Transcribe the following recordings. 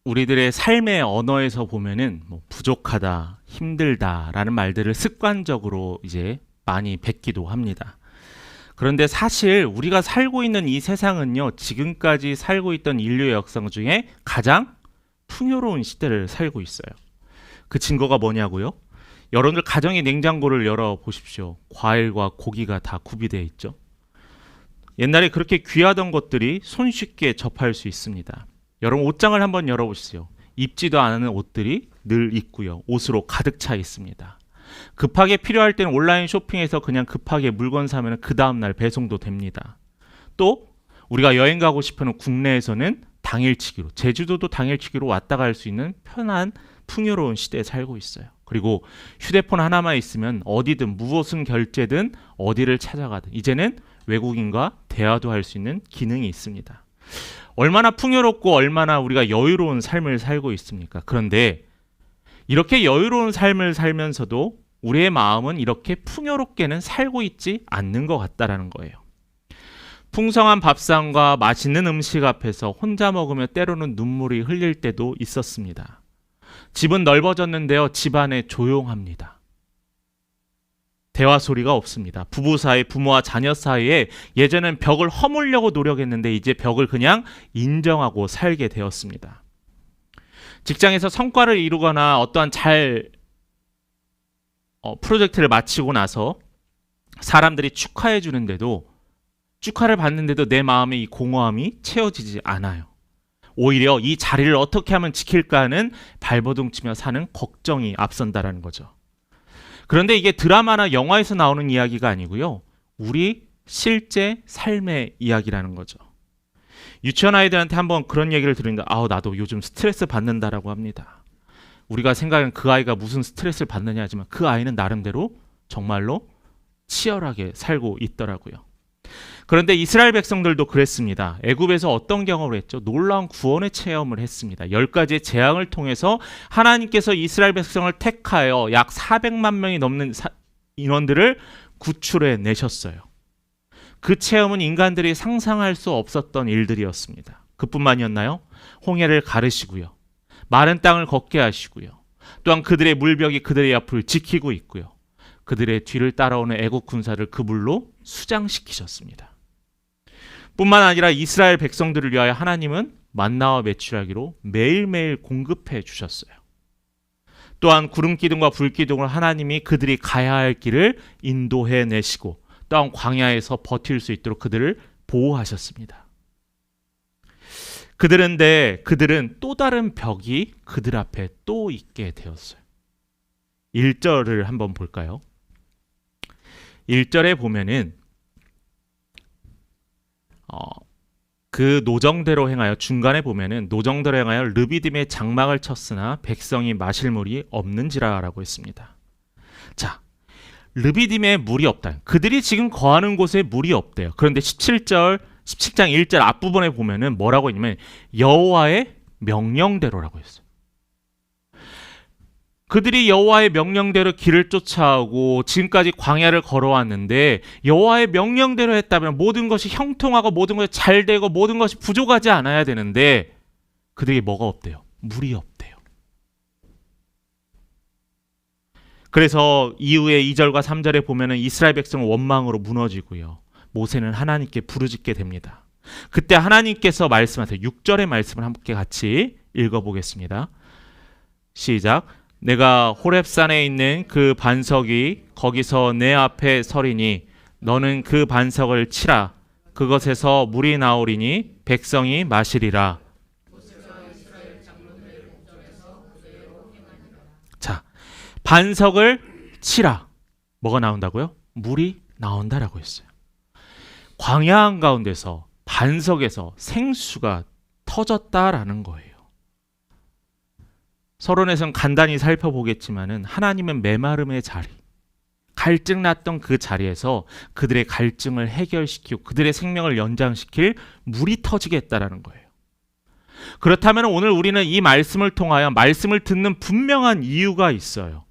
우리들의 삶의 언어에서 보면은 뭐 부족하다, 힘들다라는 말들을 습관적으로 이제 많이 뱉기도 합니다. 그런데 사실 우리가 살고 있는 이 세상은요, 지금까지 살고 있던 인류의 역사 중에 가장 풍요로운 시대를 살고 있어요. 그 증거가 뭐냐고요? 여러분들 가정의 냉장고를 열어 보십시오. 과일과 고기가 다 구비되어 있죠. 옛날에 그렇게 귀하던 것들이 손쉽게 접할 수 있습니다. 여러분 옷장을 한번 열어보시죠. 입지도 않은 옷들이 늘 있고요. 옷으로 가득 차 있습니다. 급하게 필요할 때는 온라인 쇼핑에서 그냥 급하게 물건 사면 그 다음날 배송도 됩니다. 또 우리가 여행 가고 싶으면 국내에서는 당일치기로, 제주도도 당일치기로 왔다 갈 수 있는 편한 풍요로운 시대에 살고 있어요. 그리고 휴대폰 하나만 있으면 어디든 무엇은 결제든 어디를 찾아가든 이제는 외국인과 대화도 할 수 있는 기능이 있습니다. 얼마나 풍요롭고 얼마나 우리가 여유로운 삶을 살고 있습니까? 그런데 이렇게 여유로운 삶을 살면서도 우리의 마음은 이렇게 풍요롭게는 살고 있지 않는 것 같다라는 거예요. 풍성한 밥상과 맛있는 음식 앞에서 혼자 먹으며 때로는 눈물이 흘릴 때도 있었습니다. 집은 넓어졌는데요, 집안에 조용합니다. 대화 소리가 없습니다. 부부 사이, 부모와 자녀 사이에 예전엔 벽을 허물려고 노력했는데 이제 벽을 그냥 인정하고 살게 되었습니다. 직장에서 성과를 이루거나 어떠한 프로젝트를 마치고 나서 사람들이 축하해 주는데도, 축하를 받는데도 내 마음의 이 공허함이 채워지지 않아요. 오히려 이 자리를 어떻게 하면 지킬까 하는 발버둥 치며 사는 걱정이 앞선다라는 거죠. 그런데 이게 드라마나 영화에서 나오는 이야기가 아니고요, 우리 실제 삶의 이야기라는 거죠. 유치원 아이들한테 한번 그런 얘기를 들으니까 나도 요즘 스트레스 받는다라고 합니다. 우리가 생각하는 그 아이가 무슨 스트레스를 받느냐 하지만 그 아이는 나름대로 정말로 치열하게 살고 있더라고요. 그런데 이스라엘 백성들도 그랬습니다. 애굽에서 어떤 경험을 했죠? 놀라운 구원의 체험을 했습니다. 10가지의 재앙을 통해서 하나님께서 이스라엘 백성을 택하여 약 400만 명이 넘는 인원들을 구출해 내셨어요. 그 체험은 인간들이 상상할 수 없었던 일들이었습니다. 그뿐만이었나요? 홍해를 가르시고요. 마른 땅을 걷게 하시고요. 또한 그들의 물벽이 그들의 옆을 지키고 있고요. 그들의 뒤를 따라오는 애국 군사를 그 물로 수장시키셨습니다. 뿐만 아니라 이스라엘 백성들을 위하여 하나님은 만나와 메추라기로 매일매일 공급해 주셨어요. 또한 구름 기둥과 불 기둥을 하나님이 그들이 가야 할 길을 인도해 내시고 또한 광야에서 버틸 수 있도록 그들을 보호하셨습니다. 그들은 또 다른 벽이 그들 앞에 또 있게 되었어요. 1절을 한번 볼까요? 1절에 보면은 그 노정대로 행하여, 중간에 보면은 노정대로 행하여 르비딤의 장막을 쳤으나 백성이 마실 물이 없는지라라고 했습니다. 자, 르비딤에 물이 없다. 그들이 지금 거하는 곳에 물이 없대요. 그런데 17장 1절 앞부분에 보면은 뭐라고 했냐면 여호와의 명령대로라고 했어요. 그들이 여호와의 명령대로 길을 쫓아오고 지금까지 광야를 걸어왔는데 여호와의 명령대로 했다면 모든 것이 형통하고 모든 것이 잘 되고 모든 것이 부족하지 않아야 되는데 그들에게 뭐가 없대요? 물이 없대요. 그래서 이후에 2절과 3절에 보면은 이스라엘 백성은 원망으로 무너지고요. 모세는 하나님께 부르짖게 됩니다. 그때 하나님께서 말씀하세요. 6절의 말씀을 함께 같이 읽어보겠습니다. 시작. 내가 호렙산에 있는 그 반석이 거기서 내 앞에 서리니 너는 그 반석을 치라. 그것에서 물이 나오리니 백성이 마시리라. 자, 반석을 치라. 뭐가 나온다고요? 물이 나온다라고 했어요. 광야 한가운데서 반석에서 생수가 터졌다라는 거예요. 서론에서는 간단히 살펴보겠지만은 하나님은 메마름의 자리, 갈증 났던 그 자리에서 그들의 갈증을 해결시키고 그들의 생명을 연장시킬 물이 터지겠다라는 거예요. 그렇다면 오늘 우리는 이 말씀을 통하여 말씀을 듣는 분명한 이유가 있어요.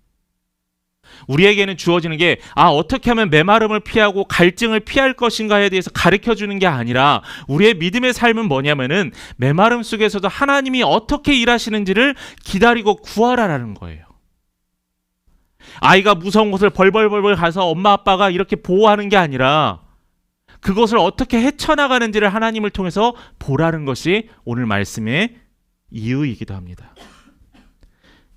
우리에게는 주어지는 게 어떻게 하면 메마름을 피하고 갈증을 피할 것인가에 대해서 가르쳐 주는 게 아니라 우리의 믿음의 삶은 뭐냐면은 메마름 속에서도 하나님이 어떻게 일하시는지를 기다리고 구하라라는 거예요. 아이가 무서운 곳을 벌벌벌벌 가서 엄마 아빠가 이렇게 보호하는 게 아니라 그것을 어떻게 헤쳐나가는지를 하나님을 통해서 보라는 것이 오늘 말씀의 이유이기도 합니다.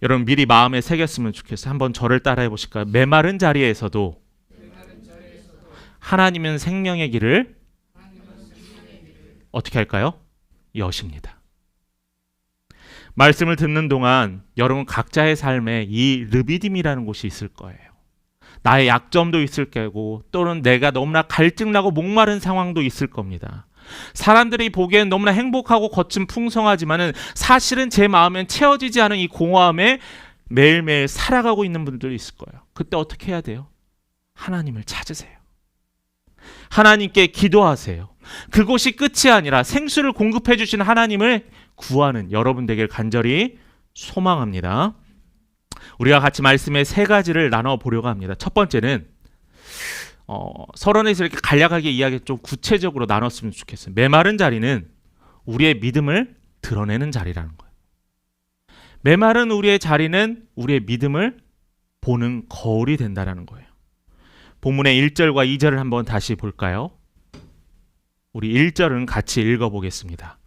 여러분 미리 마음에 새겼으면 좋겠어요. 한번 저를 따라해 보실까요? 메마른 자리에서도 하나님은 생명의 길을 어떻게 할까요? 여십니다. 말씀을 듣는 동안 여러분 각자의 삶에 이 르비딤이라는 곳이 있을 거예요. 나의 약점도 있을 거고 또는 내가 너무나 갈증나고 목마른 상황도 있을 겁니다. 사람들이 보기엔 너무나 행복하고 겉은 풍성하지만은 사실은 제 마음엔 채워지지 않은 이 공허함에 매일매일 살아가고 있는 분들도 있을 거예요. 그때 어떻게 해야 돼요? 하나님을 찾으세요. 하나님께 기도하세요. 그곳이 끝이 아니라 생수를 공급해 주신 하나님을 구하는 여러분 되길 간절히 소망합니다. 우리가 같이 말씀의 세 가지를 나눠보려고 합니다. 첫 번째는 서론에서 이렇게 간략하게 이야기 좀 구체적으로 나눴으면 좋겠어요. 메마른 자리는 우리의 믿음을 드러내는 자리라는 거예요. 메마른 우리의 자리는 우리의 믿음을 보는 거울이 된다는 거예요. 본문의 1절과 2절을 한번 다시 볼까요? 우리 1절은 같이 읽어보겠습니다.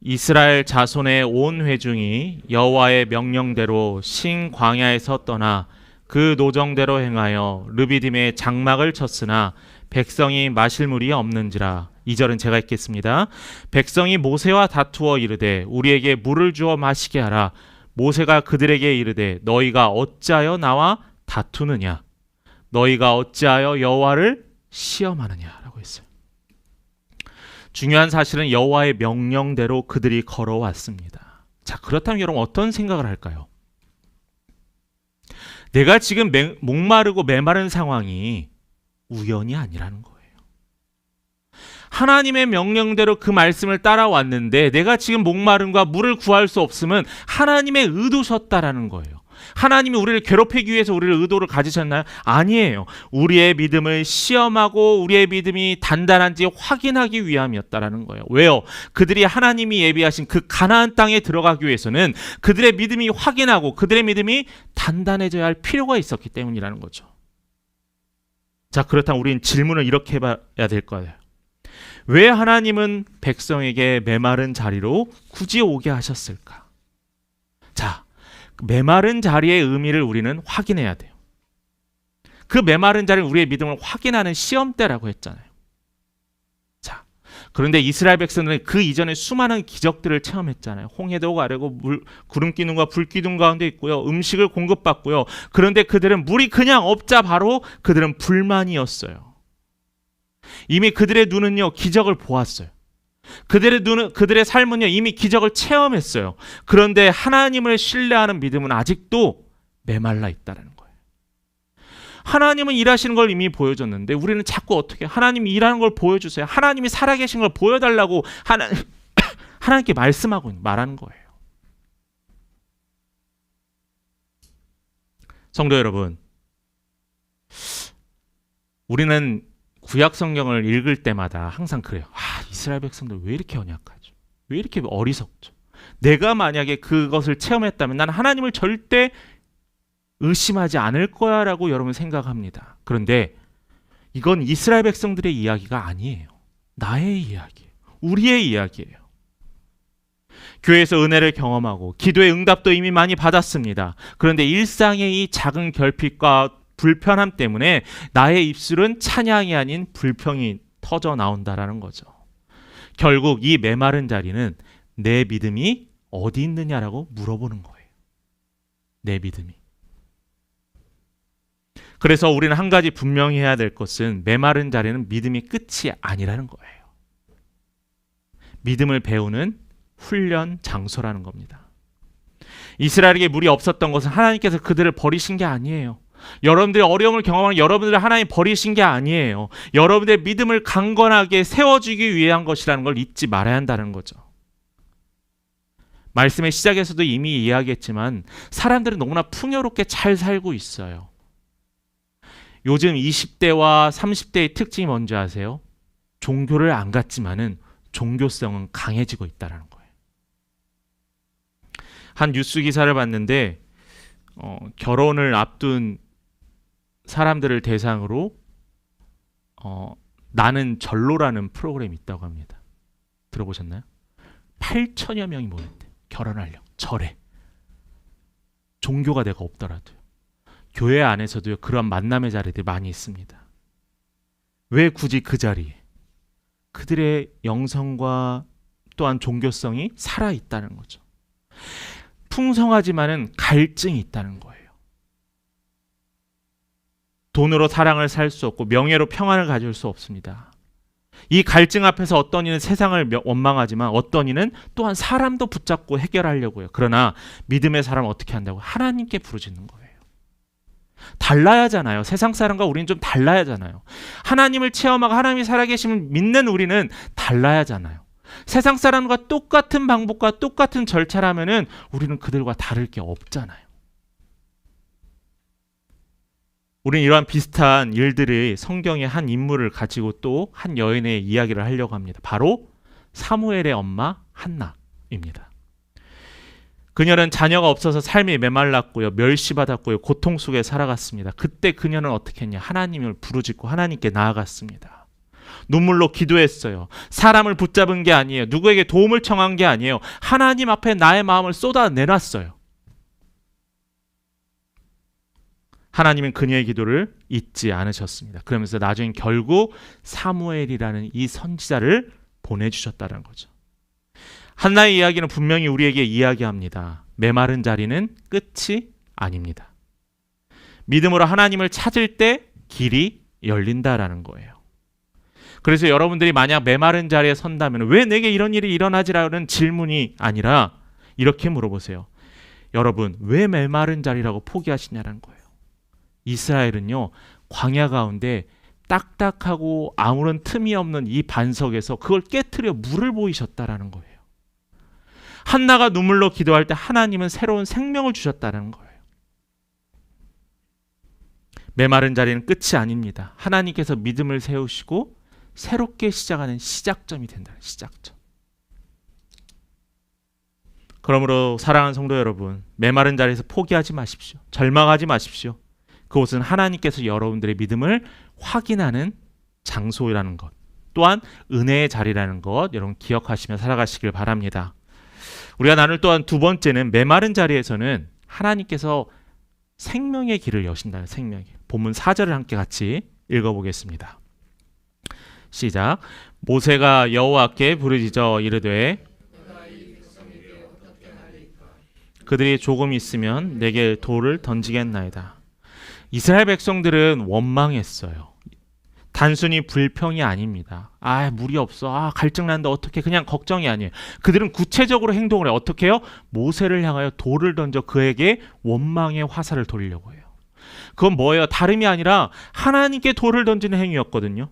이스라엘 자손의 온 회중이 여호와의 명령대로 신 광야에서 떠나 그 노정대로 행하여 르비딤의 장막을 쳤으나 백성이 마실 물이 없는지라. 2절은 제가 읽겠습니다. 백성이 모세와 다투어 이르되 우리에게 물을 주어 마시게 하라. 모세가 그들에게 이르되 너희가 어찌하여 나와 다투느냐? 너희가 어찌하여 여호와를 시험하느냐라고 했어요. 중요한 사실은 여호와의 명령대로 그들이 걸어왔습니다. 자, 그렇다면 여러분 어떤 생각을 할까요? 내가 지금 목마르고 메마른 상황이 우연이 아니라는 거예요. 하나님의 명령대로 그 말씀을 따라왔는데 내가 지금 목마름과 물을 구할 수 없으면 하나님의 의도셨다라는 거예요. 하나님이 우리를 괴롭히기 위해서 우리를 의도를 가지셨나요? 아니에요. 우리의 믿음을 시험하고 우리의 믿음이 단단한지 확인하기 위함이었다라는 거예요. 왜요? 그들이 하나님이 예비하신 그 가나안 땅에 들어가기 위해서는 그들의 믿음이 확인하고 그들의 믿음이 단단해져야 할 필요가 있었기 때문이라는 거죠. 자, 그렇다면 우리는 질문을 이렇게 해봐야 될 거예요. 왜 하나님은 백성에게 메마른 자리로 굳이 오게 하셨을까? 자, 메마른 자리의 의미를 우리는 확인해야 돼요. 그 메마른 자리는 우리의 믿음을 확인하는 시험대라고 했잖아요. 자, 그런데 이스라엘 백성들은 그 이전에 수많은 기적들을 체험했잖아요. 홍해도 가르고 구름 기둥과 불 기둥 가운데 있고요. 음식을 공급받고요. 그런데 그들은 물이 그냥 없자 바로 그들은 불만이었어요. 이미 그들의 눈은요 기적을 보았어요. 그들의 삶은요 이미 기적을 체험했어요. 그런데 하나님을 신뢰하는 믿음은 아직도 메말라 있다는 거예요. 하나님은 일하시는 걸 이미 보여줬는데 우리는 자꾸 어떻게 하나님이 일하는 걸 보여주세요. 하나님이 살아계신 걸 보여달라고 하나님께 말하는 거예요. 성도 여러분, 우리는 구약 성경을 읽을 때마다 항상 그래요. 이스라엘 백성들 왜 이렇게 연약하죠? 왜 이렇게 어리석죠? 내가 만약에 그것을 체험했다면 나는 하나님을 절대 의심하지 않을 거야 라고 여러분 생각합니다. 그런데 이건 이스라엘 백성들의 이야기가 아니에요. 나의 이야기예요. 우리의 이야기예요. 교회에서 은혜를 경험하고 기도의 응답도 이미 많이 받았습니다. 그런데 일상의 이 작은 결핍과 불편함 때문에 나의 입술은 찬양이 아닌 불평이 터져 나온다라는 거죠. 결국 이 메마른 자리는 내 믿음이 어디 있느냐라고 물어보는 거예요. 내 믿음이. 그래서 우리는 한 가지 분명히 해야 될 것은 메마른 자리는 믿음이 끝이 아니라는 거예요. 믿음을 배우는 훈련 장소라는 겁니다. 이스라엘에게 물이 없었던 것은 하나님께서 그들을 버리신 게 아니에요. 여러분들의 어려움을 경험하는 여러분들을 하나님 버리신 게 아니에요. 여러분들의 믿음을 강건하게 세워주기 위한 것이라는 걸 잊지 말아야 한다는 거죠. 말씀의 시작에서도 이미 이야기했지만 사람들은 너무나 풍요롭게 잘 살고 있어요. 요즘 20대와 30대의 특징이 뭔지 아세요? 종교를 안 갖지만은 종교성은 강해지고 있다는 거예요. 한 뉴스 기사를 봤는데 결혼을 앞둔 사람들을 대상으로 나는 절로라는 프로그램이 있다고 합니다. 들어보셨나요? 8천여 명이 모였대. 결혼하려고. 절에. 종교가 내가 없더라도요. 교회 안에서도요. 그런 만남의 자리들이 많이 있습니다. 왜 굳이 그 자리에? 그들의 영성과 또한 종교성이 살아있다는 거죠. 풍성하지만은 갈증이 있다는 거예요. 돈으로 사랑을 살 수 없고 명예로 평안을 가질 수 없습니다. 이 갈증 앞에서 어떤 이는 세상을 원망하지만 어떤 이는 또한 사람도 붙잡고 해결하려고 해요. 그러나 믿음의 사람은 어떻게 한다고? 하나님께 부르짖는 거예요. 달라야 하잖아요. 세상 사람과 우리는 좀 달라야 하잖아요. 하나님을 체험하고 하나님이 살아계심을 믿는 우리는 달라야 하잖아요. 세상 사람과 똑같은 방법과 똑같은 절차라면은 우리는 그들과 다를 게 없잖아요. 우리는 이러한 비슷한 일들이 성경의 한 인물을 가지고 또 한 여인의 이야기를 하려고 합니다. 바로 사무엘의 엄마 한나입니다. 그녀는 자녀가 없어서 삶이 메말랐고요. 멸시받았고요. 고통 속에 살아갔습니다. 그때 그녀는 어떻게 했냐? 하나님을 부르짖고 하나님께 나아갔습니다. 눈물로 기도했어요. 사람을 붙잡은 게 아니에요. 누구에게 도움을 청한 게 아니에요. 하나님 앞에 나의 마음을 쏟아내놨어요. 하나님은 그녀의 기도를 잊지 않으셨습니다. 그러면서 나중에 결국 사무엘이라는 이 선지자를 보내주셨다는 거죠. 한나의 이야기는 분명히 우리에게 이야기합니다. 메마른 자리는 끝이 아닙니다. 믿음으로 하나님을 찾을 때 길이 열린다라는 거예요. 그래서 여러분들이 만약 메마른 자리에 선다면 왜 내게 이런 일이 일어나지라는 질문이 아니라 이렇게 물어보세요. 여러분, 왜 메마른 자리라고 포기하시냐는 거예요. 이스라엘은요, 광야 가운데 딱딱하고 아무런 틈이 없는 이 반석에서 그걸 깨트려 물을 보이셨다라는 거예요. 한나가 눈물로 기도할 때 하나님은 새로운 생명을 주셨다는 거예요. 메마른 자리는 끝이 아닙니다. 하나님께서 믿음을 세우시고 새롭게 시작하는 시작점이 된다는 시작점. 그러므로 사랑하는 성도 여러분, 메마른 자리에서 포기하지 마십시오. 절망하지 마십시오. 그곳은 하나님께서 여러분들의 믿음을 확인하는 장소라는 것, 또한 은혜의 자리라는 것 여러분 기억하시며 살아가시길 바랍니다. 우리가 나눌 또한 두 번째는 메마른 자리에서는 하나님께서 생명의 길을 여신다는 생명의 길. 본문 4절을 함께 같이 읽어보겠습니다. 시작. 모세가 여호와께 부르짖어 이르되 그들이 조금 있으면 내게 돌을 던지겠나이다. 이스라엘 백성들은 원망했어요. 단순히 불평이 아닙니다. 물이 없어. 갈증난다. 어떻게? 그냥 걱정이 아니에요. 그들은 구체적으로 행동을 해요. 어떻게 해요? 모세를 향하여 돌을 던져 그에게 원망의 화살을 돌리려고 해요. 그건 뭐예요? 다름이 아니라 하나님께 돌을 던지는 행위였거든요.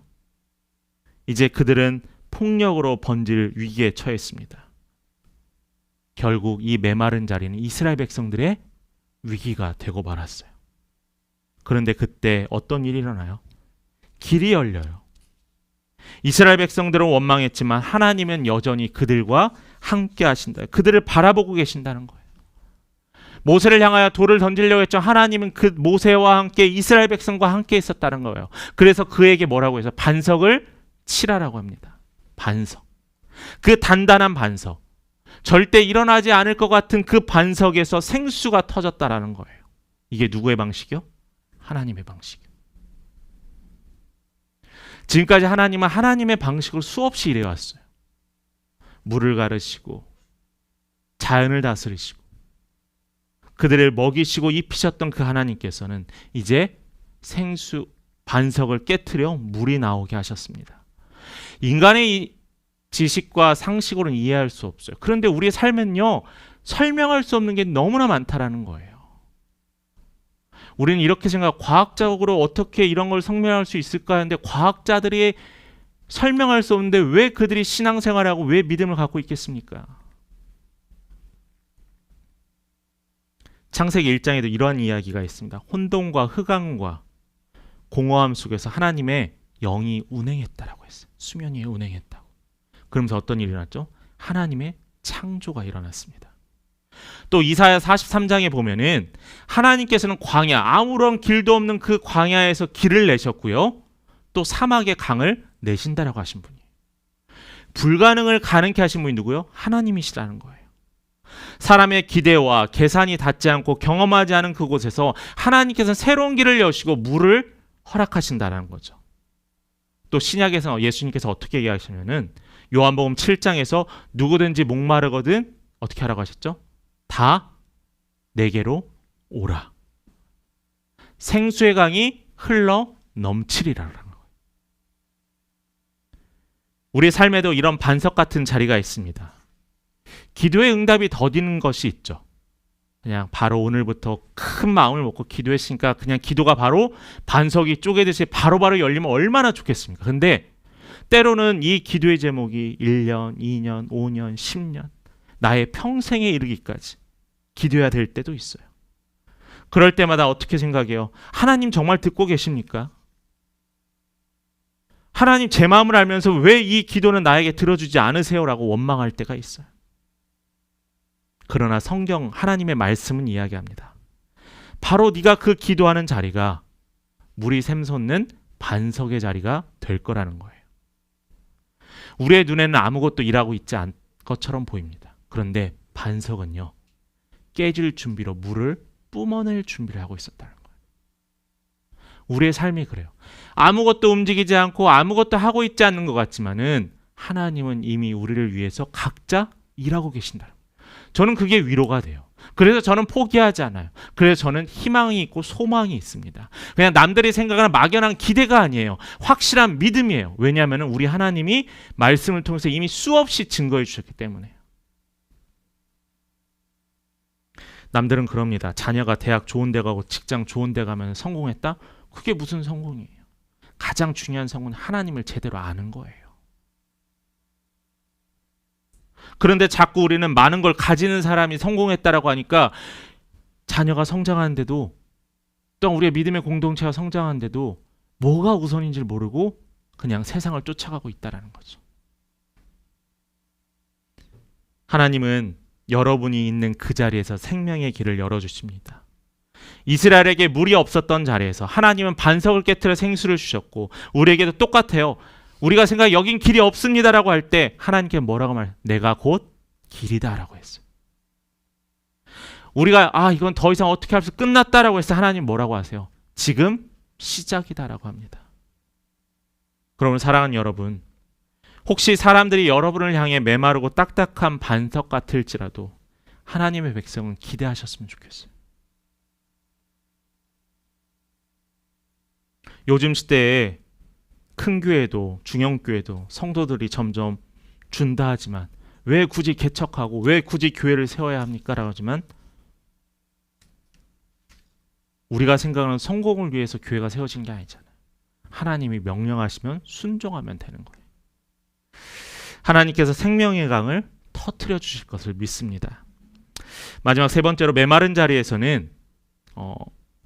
이제 그들은 폭력으로 번질 위기에 처했습니다. 결국 이 메마른 자리는 이스라엘 백성들의 위기가 되고 말았어요. 그런데 그때 어떤 일이 일어나요? 길이 열려요. 이스라엘 백성들은 원망했지만 하나님은 여전히 그들과 함께 하신다. 그들을 바라보고 계신다는 거예요. 모세를 향하여 돌을 던지려고 했죠. 하나님은 그 모세와 함께 이스라엘 백성과 함께 있었다는 거예요. 그래서 그에게 뭐라고 해서 반석을 치라라고 합니다. 반석. 그 단단한 반석. 절대 일어나지 않을 것 같은 그 반석에서 생수가 터졌다라는 거예요. 이게 누구의 방식이요? 하나님의 방식. 지금까지 하나님은 하나님의 방식으로 수없이 일해왔어요. 물을 가르시고 자연을 다스리시고 그들을 먹이시고 입히셨던 그 하나님께서는 이제 생수 반석을 깨트려 물이 나오게 하셨습니다. 인간의 이 지식과 상식으로는 이해할 수 없어요. 그런데 우리의 삶은요, 설명할 수 없는 게 너무나 많다라는 거예요. 우리는 이렇게 생각, 과학적으로 어떻게 이런 걸 설명할 수 있을까 하는데 과학자들이 설명할 수 없는데 왜 그들이 신앙생활하고 왜 믿음을 갖고 있겠습니까? 창세기 1장에도 이러한 이야기가 있습니다. 혼돈과 흑암과 공허함 속에서 하나님의 영이 운행했다라고 했어요. 수면 위에 운행했다고. 그러면서 어떤 일이 일어났죠? 하나님의 창조가 일어났습니다. 또 이사야 43장에 보면은 하나님께서는 광야, 아무런 길도 없는 그 광야에서 길을 내셨고요. 또 사막의 강을 내신다라고 하신 분이에요. 불가능을 가능케 하신 분이 누구요? 하나님이시라는 거예요. 사람의 기대와 계산이 닿지 않고 경험하지 않은 그곳에서 하나님께서는 새로운 길을 여시고 물을 허락하신다는 거죠. 또 신약에서 예수님께서 어떻게 얘기하시냐면은 요한복음 7장에서 누구든지 목마르거든 어떻게 하라고 하셨죠? 다 내게로 오라. 생수의 강이 흘러 넘치리라는 거예요. 우리 삶에도 이런 반석 같은 자리가 있습니다. 기도의 응답이 더디는 것이 있죠. 그냥 바로 오늘부터 큰 마음을 먹고 기도했으니까 그냥 기도가 바로 반석이 쪼개듯이 바로바로 열리면 얼마나 좋겠습니까? 근데 때로는 이 기도의 제목이 1년, 2년, 5년, 10년 나의 평생에 이르기까지 기도해야 될 때도 있어요. 그럴 때마다 어떻게 생각해요? 하나님 정말 듣고 계십니까? 하나님 제 마음을 알면서 왜 이 기도는 나에게 들어주지 않으세요라고 원망할 때가 있어요. 그러나 성경 하나님의 말씀은 이야기합니다. 바로 네가 그 기도하는 자리가 물이 샘솟는 반석의 자리가 될 거라는 거예요. 우리의 눈에는 아무것도 일하고 있지 않은 것처럼 보입니다. 그런데 반석은요, 깨질 준비로 물을 뿜어낼 준비를 하고 있었다는 거예요. 우리의 삶이 그래요. 아무것도 움직이지 않고 아무것도 하고 있지 않는 것 같지만은 하나님은 이미 우리를 위해서 각자 일하고 계신다. 저는 그게 위로가 돼요. 그래서 저는 포기하지 않아요. 그래서 저는 희망이 있고 소망이 있습니다. 그냥 남들이 생각하는 막연한 기대가 아니에요. 확실한 믿음이에요. 왜냐하면 우리 하나님이 말씀을 통해서 이미 수없이 증거해 주셨기 때문에요. 남들은 그럽니다. 자녀가 대학 좋은 데 가고 직장 좋은 데 가면 성공했다? 그게 무슨 성공이에요? 가장 중요한 성공은 하나님을 제대로 아는 거예요. 그런데 자꾸 우리는 많은 걸 가지는 사람이 성공했다라고 하니까 자녀가 성장하는데도 또 우리의 믿음의 공동체가 성장하는데도 뭐가 우선인지를 모르고 그냥 세상을 쫓아가고 있다라는 거죠. 하나님은 여러분이 있는 그 자리에서 생명의 길을 열어주십니다. 이스라엘에게 물이 없었던 자리에서 하나님은 반석을 깨트려 생수를 주셨고 우리에게도 똑같아요. 우리가 생각 여긴 길이 없습니다라고 할 때 하나님께 뭐라고 말해요? 내가 곧 길이다라고 했어요. 우리가 이건 더 이상 어떻게 할 수 끝났다라고 해서 하나님 뭐라고 하세요? 지금 시작이다라고 합니다. 그러면 사랑하는 여러분, 혹시 사람들이 여러분을 향해 메마르고 딱딱한 반석 같을지라도 하나님의 백성은 기대하셨으면 좋겠어요. 요즘 시대에 큰 교회도 중형교회도 성도들이 점점 준다 하지만 왜 굳이 개척하고 왜 굳이 교회를 세워야 합니까? 라고 하지만 우리가 생각하는 성공을 위해서 교회가 세워진 게 아니잖아요. 하나님이 명령하시면 순종하면 되는 거예요. 하나님께서 생명의 강을 터뜨려 주실 것을 믿습니다. 마지막 세 번째로 메마른 자리에서는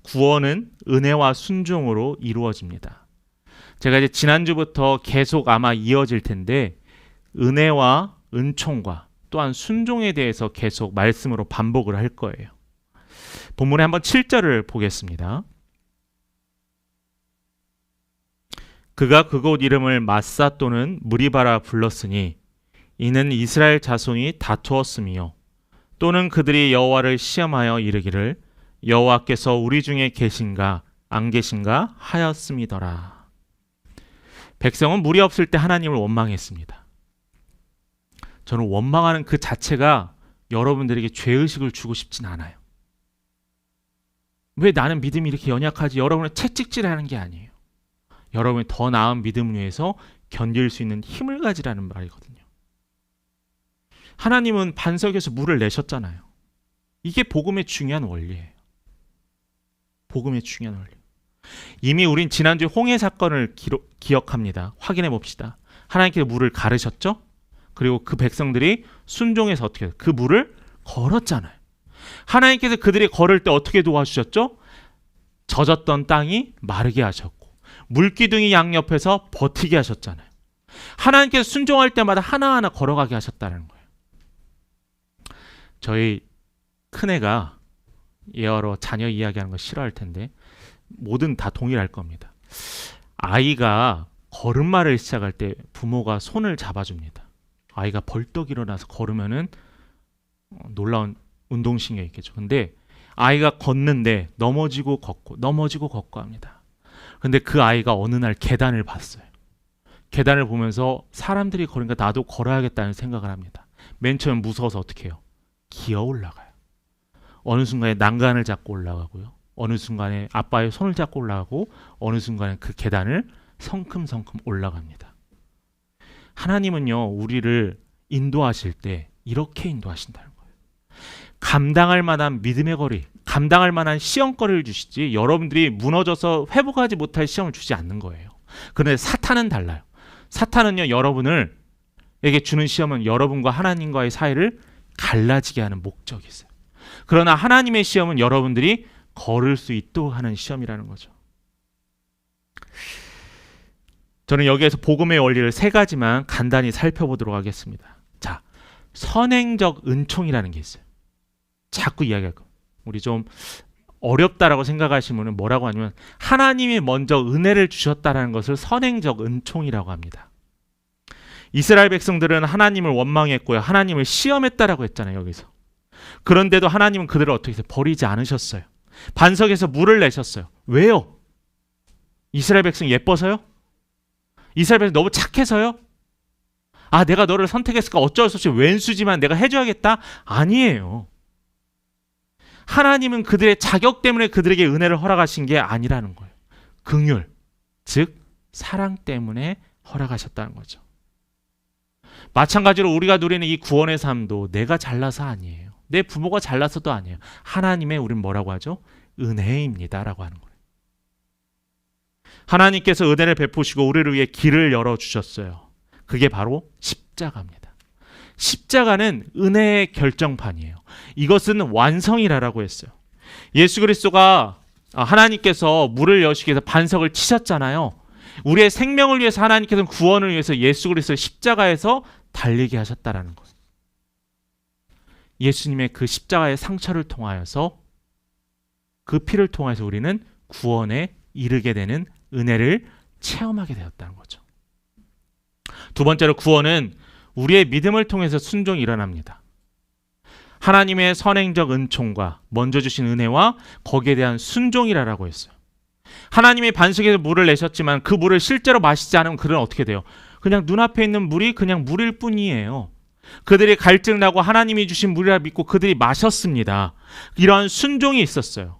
구원은 은혜와 순종으로 이루어집니다. 제가 이제 지난주부터 계속 아마 이어질 텐데 은혜와 은총과 또한 순종에 대해서 계속 말씀으로 반복을 할 거예요. 본문에 한번 7절을 보겠습니다. 그가 그곳 이름을 마사 또는 무리바라 불렀으니 이는 이스라엘 자손이 다투었음이요 또는 그들이 여호와를 시험하여 이르기를 여호와께서 우리 중에 계신가 안 계신가 하였음이더라. 백성은 물이 없을 때 하나님을 원망했습니다. 저는 원망하는 그 자체가 여러분들에게 죄의식을 주고 싶진 않아요. 왜 나는 믿음이 이렇게 연약하지? 여러분을 채찍질하는 게 아니에요. 여러분이 더 나은 믿음을 위해서 견딜 수 있는 힘을 가지라는 말이거든요. 하나님은 반석에서 물을 내셨잖아요. 이게 복음의 중요한 원리예요. 복음의 중요한 원리. 이미 우린 지난주 홍해 사건을 기억합니다. 확인해 봅시다. 하나님께서 물을 가르셨죠? 그리고 그 백성들이 순종해서 어떻게 그 물을 걸었잖아요. 하나님께서 그들이 걸을 때 어떻게 도와주셨죠? 젖었던 땅이 마르게 하셨고 물기둥이 양옆에서 버티게 하셨잖아요. 하나님께서 순종할 때마다 하나하나 걸어가게 하셨다는 거예요. 저희 큰애가 여러 자녀 이야기하는 거 싫어할 텐데 뭐든 다 동일할 겁니다. 아이가 걸음마를 시작할 때 부모가 손을 잡아줍니다. 아이가 벌떡 일어나서 걸으면은 놀라운 운동신경이 있겠죠. 근데 아이가 걷는데 넘어지고 걷고 합니다. 근데 그 아이가 어느 날 계단을 봤어요. 계단을 보면서 사람들이 걸으니까 나도 걸어야겠다는 생각을 합니다. 맨 처음 무서워서 어떻게 해요? 기어 올라가요. 어느 순간에 난간을 잡고 올라가고요. 어느 순간에 아빠의 손을 잡고 올라가고 어느 순간에 그 계단을 성큼성큼 올라갑니다. 하나님은요, 우리를 인도하실 때 이렇게 인도하신다는 거예요. 감당할 만한 믿음의 거리, 감당할 만한 시험거리를 주시지 여러분들이 무너져서 회복하지 못할 시험을 주지 않는 거예요. 그런데 사탄은 달라요. 사탄은요, 여러분에게 주는 시험은 여러분과 하나님과의 사이를 갈라지게 하는 목적이 있어요. 그러나 하나님의 시험은 여러분들이 걸을 수 있도록 하는 시험이라는 거죠. 저는 여기에서 복음의 원리를 3가지만 간단히 살펴보도록 하겠습니다. 자, 선행적 은총이라는 게 있어요. 자꾸 이야기할 거. 우리 좀 어렵다라고 생각하시면 뭐라고 하냐면 하나님이 먼저 은혜를 주셨다는 것을 선행적 은총이라고 합니다. 이스라엘 백성들은 하나님을 원망했고요. 하나님을 시험했다라고 했잖아요. 여기서. 그런데도 하나님은 그들을 어떻게 해서 버리지 않으셨어요. 반석에서 물을 내셨어요. 왜요? 이스라엘 백성 예뻐서요? 이스라엘 백성 너무 착해서요? 아, 내가 너를 선택했으니까 어쩔 수 없이 왼수지만 내가 해줘야겠다? 아니에요. 하나님은 그들의 자격 때문에 그들에게 은혜를 허락하신 게 아니라는 거예요. 긍휼, 즉 사랑 때문에 허락하셨다는 거죠. 마찬가지로 우리가 누리는 이 구원의 삶도 내가 잘나서 아니에요. 내 부모가 잘나서도 아니에요. 하나님의 우린 뭐라고 하죠? 은혜입니다라고 하는 거예요. 하나님께서 은혜를 베푸시고 우리를 위해 길을 열어주셨어요. 그게 바로 십자가입니다. 십자가는 은혜의 결정판이에요. 이것은 완성이라고 했어요. 예수 그리스도가 하나님께서 물을 여시기 위해서 반석을 치셨잖아요. 우리의 생명을 위해서 하나님께서는 구원을 위해서 예수 그리스도를 십자가에서 달리게 하셨다라는 거예요. 예수님의 그 십자가의 상처를 통하여서 그 피를 통해서 우리는 구원에 이르게 되는 은혜를 체험하게 되었다는 거죠. 두 번째로 구원은 우리의 믿음을 통해서 순종이 일어납니다. 하나님의 선행적 은총과 먼저 주신 은혜와 거기에 대한 순종이라고 했어요. 하나님이 반석에서 물을 내셨지만 그 물을 실제로 마시지 않으면 그들은 어떻게 돼요? 그냥 눈앞에 있는 물이 그냥 물일 뿐이에요. 그들이 갈증나고 하나님이 주신 물이라 믿고 그들이 마셨습니다. 이러한 순종이 있었어요.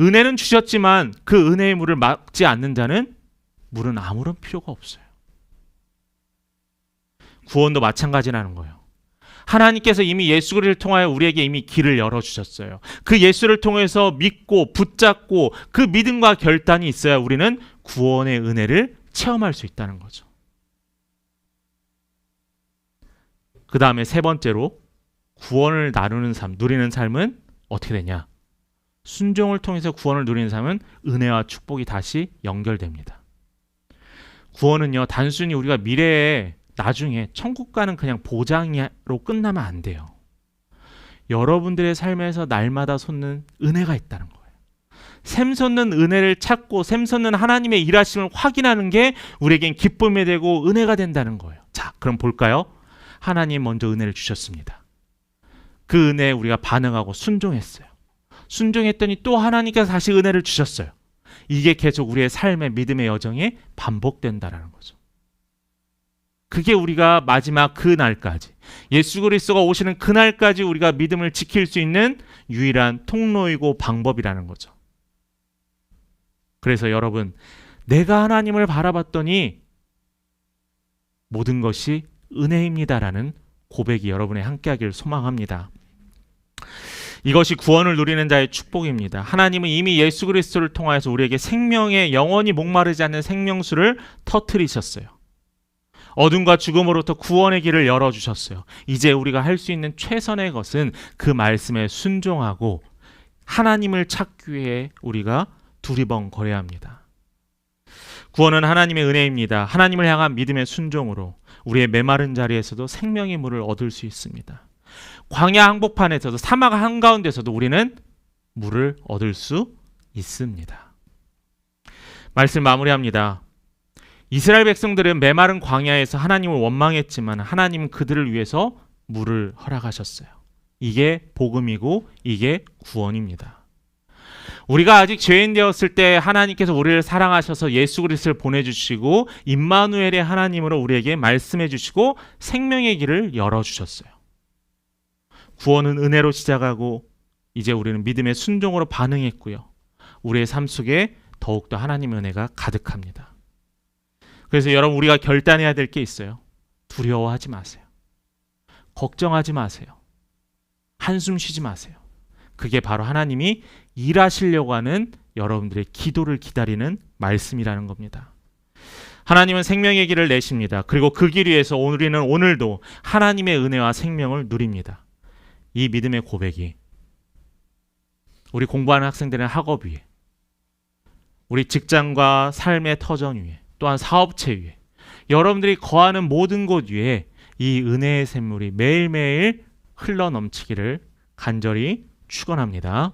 은혜는 주셨지만 그 은혜의 물을 막지 않는 자는 물은 아무런 필요가 없어요. 구원도 마찬가지라는 거예요. 하나님께서 이미 예수 그리스도를 통하여 우리에게 이미 길을 열어주셨어요. 그 예수를 통해서 믿고 붙잡고 그 믿음과 결단이 있어야 우리는 구원의 은혜를 체험할 수 있다는 거죠. 그 다음에 3번째로 구원을 나누는 삶, 누리는 삶은 어떻게 되냐? 순종을 통해서 구원을 누리는 삶은 은혜와 축복이 다시 연결됩니다. 구원은요, 단순히 우리가 미래에 나중에 천국 가는 그냥 보장으로 끝나면 안 돼요. 여러분들의 삶에서 날마다 솟는 은혜가 있다는 거예요. 샘솟는 은혜를 찾고 샘솟는 하나님의 일하심을 확인하는 게 우리에겐 기쁨이 되고 은혜가 된다는 거예요. 자, 그럼 볼까요? 하나님 먼저 은혜를 주셨습니다. 그 은혜에 우리가 반응하고 순종했어요. 순종했더니 또 하나님께서 다시 은혜를 주셨어요. 이게 계속 우리의 삶의 믿음의 여정에 반복된다는 거죠. 그게 우리가 마지막 그 날까지, 예수 그리스도가 오시는 그날까지 우리가 믿음을 지킬 수 있는 유일한 통로이고 방법이라는 거죠. 그래서 여러분, 내가 하나님을 바라봤더니 모든 것이 은혜입니다라는 고백이 여러분의 함께하기를 소망합니다. 이것이 구원을 누리는 자의 축복입니다. 하나님은 이미 예수 그리스도를 통하여서 우리에게 생명의 영원히 목마르지 않는 생명수를 터뜨리셨어요. 어둠과 죽음으로부터 구원의 길을 열어주셨어요. 이제 우리가 할 수 있는 최선의 것은 그 말씀에 순종하고 하나님을 찾기 위해 우리가 두리번거려야 합니다. 구원은 하나님의 은혜입니다. 하나님을 향한 믿음의 순종으로 우리의 메마른 자리에서도 생명의 물을 얻을 수 있습니다. 광야 한복판에서도 사막 한가운데서도 우리는 물을 얻을 수 있습니다. 말씀 마무리합니다. 이스라엘 백성들은 메마른 광야에서 하나님을 원망했지만 하나님은 그들을 위해서 물을 허락하셨어요. 이게 복음이고 이게 구원입니다. 우리가 아직 죄인 되었을 때 하나님께서 우리를 사랑하셔서 예수 그리스도를 보내주시고 임마누엘의 하나님으로 우리에게 말씀해 주시고 생명의 길을 열어주셨어요. 구원은 은혜로 시작하고 이제 우리는 믿음의 순종으로 반응했고요. 우리의 삶 속에 더욱더 하나님의 은혜가 가득합니다. 그래서 여러분, 우리가 결단해야 될 게 있어요. 두려워하지 마세요. 걱정하지 마세요. 한숨 쉬지 마세요. 그게 바로 하나님이 일하시려고 하는 여러분들의 기도를 기다리는 말씀이라는 겁니다. 하나님은 생명의 길을 내십니다. 그리고 그 길 위에서 우리는 오늘도 하나님의 은혜와 생명을 누립니다. 이 믿음의 고백이 우리 공부하는 학생들의 학업 위에, 우리 직장과 삶의 터전 위에, 또한 사업체 위에, 여러분들이 거하는 모든 곳 위에 이 은혜의 샘물이 매일매일 흘러 넘치기를 간절히 축원합니다.